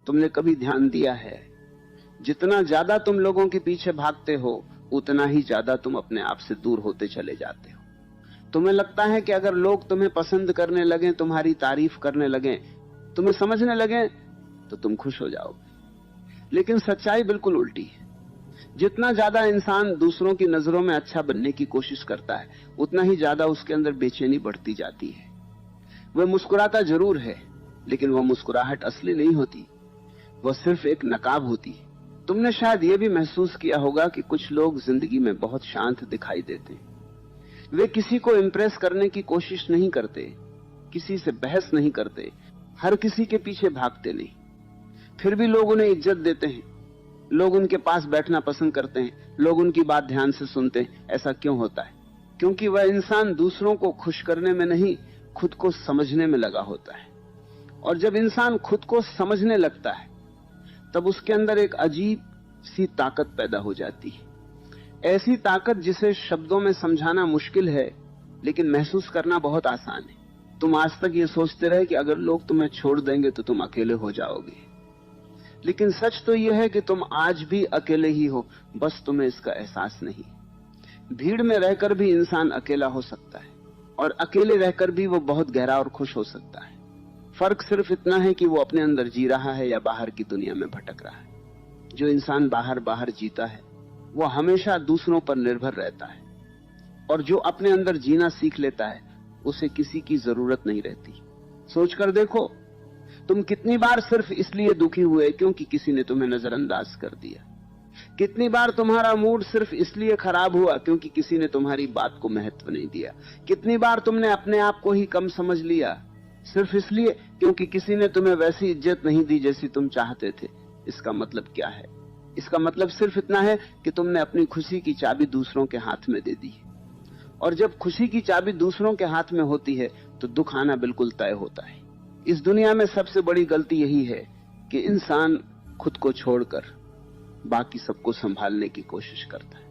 तुमने कभी ध्यान दिया है, जितना ज्यादा तुम लोगों के पीछे भागते हो उतना ही ज्यादा तुम अपने आप से दूर होते चले जाते हो। तुम्हें लगता है कि अगर लोग तुम्हें पसंद करने लगे, तुम्हारी तारीफ करने लगे, तुम्हें समझने लगे तो तुम खुश हो जाओगे। लेकिन सच्चाई बिल्कुल उल्टी है। जितना ज्यादा इंसान दूसरों की नजरों में अच्छा बनने की कोशिश करता है उतना ही ज्यादा उसके अंदर बेचैनी बढ़ती जाती है। वह मुस्कुराता जरूर है लेकिन वह मुस्कुराहट असली नहीं होती, वह सिर्फ एक नकाब होती है। तुमने शायद यह भी महसूस किया होगा कि कुछ लोग जिंदगी में बहुत शांत दिखाई देते हैं। वे किसी को इंप्रेस करने की कोशिश नहीं करते, किसी से बहस नहीं करते, हर किसी के पीछे भागते नहीं, फिर भी लोग उन्हें इज्जत देते हैं, लोग उनके पास बैठना पसंद करते हैं, लोग उनकी बात ध्यान से सुनते हैं। ऐसा क्यों होता है? क्योंकि वह इंसान दूसरों को खुश करने में नहीं, खुद को समझने में लगा होता है। और जब इंसान खुद को समझने लगता है तब उसके अंदर एक अजीब सी ताकत पैदा हो जाती है, ऐसी ताकत जिसे शब्दों में समझाना मुश्किल है लेकिन महसूस करना बहुत आसान है। तुम आज तक ये सोचते रहे कि अगर लोग तुम्हें छोड़ देंगे तो तुम अकेले हो जाओगे, लेकिन सच तो यह है कि तुम आज भी अकेले ही हो, बस तुम्हें इसका एहसास नहीं। भीड़ में रहकर भी इंसान अकेला हो सकता है और अकेले रहकर भी वो बहुत गहरा और खुश हो सकता है। फर्क सिर्फ इतना है कि वो अपने अंदर जी रहा है या बाहर की दुनिया में भटक रहा है। जो इंसान बाहर बाहर जीता है वो हमेशा दूसरों पर निर्भर रहता है, और जो अपने अंदर जीना सीख लेता है उसे किसी की जरूरत नहीं रहती। सोचकर देखो, तुम कितनी बार सिर्फ इसलिए दुखी हुए क्योंकि किसी ने तुम्हें नजरअंदाज कर दिया। कितनी बार तुम्हारा मूड सिर्फ इसलिए खराब हुआ क्योंकि किसी ने तुम्हारी बात को महत्व नहीं दिया। कितनी बार तुमने अपने आप को ही कम समझ लिया सिर्फ इसलिए क्योंकि किसी ने तुम्हें वैसी इज्जत नहीं दी जैसी तुम चाहते थे। इसका मतलब क्या है? इसका मतलब सिर्फ इतना है कि तुमने अपनी खुशी की चाबी दूसरों के हाथ में दे दी, और जब खुशी की चाबी दूसरों के हाथ में होती है तो दुख आना बिल्कुल तय होता है। इस दुनिया में सबसे बड़ी गलती यही है कि इंसान खुद को छोड़कर बाकी सबको संभालने की कोशिश करता है।